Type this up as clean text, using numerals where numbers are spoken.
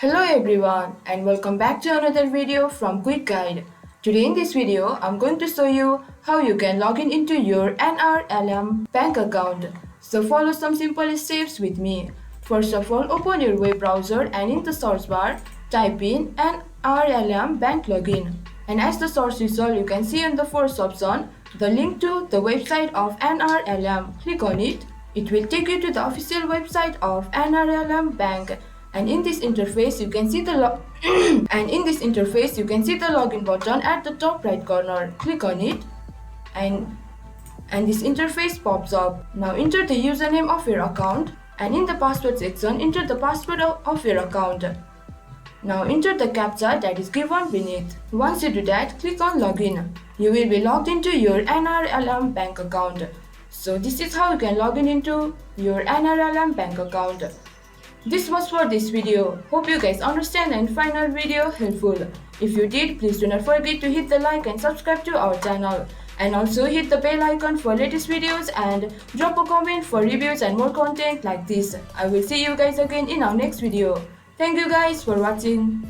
Hello everyone and welcome back to another video from Quick Guide. Today in this video, I'm going to show you how you can log in into your NRLM bank account. So follow some simple steps with me. First of all, open your web browser and in the search bar, type in NRLM bank login. And as the search result, you can see in the first option, the link to the website of NRLM. Click on it. It will take you to the official website of NRLM Bank. And in this interface, you can see the login button at the top right corner. Click on it, and this interface pops up. Now enter the username of your account, and in the password section, enter the password of your account. Now enter the captcha that is given beneath. Once you do that, click on login. You will be logged into your NRLM bank account. So this is how you can log in into your NRLM bank account. This was for this video. Hope you guys understand and find our video helpful. If you did, please do not forget to hit the like and subscribe to our channel. And also hit the bell icon for latest videos and drop a comment for reviews and more content like this. I will see you guys again in our next video. Thank you guys for watching.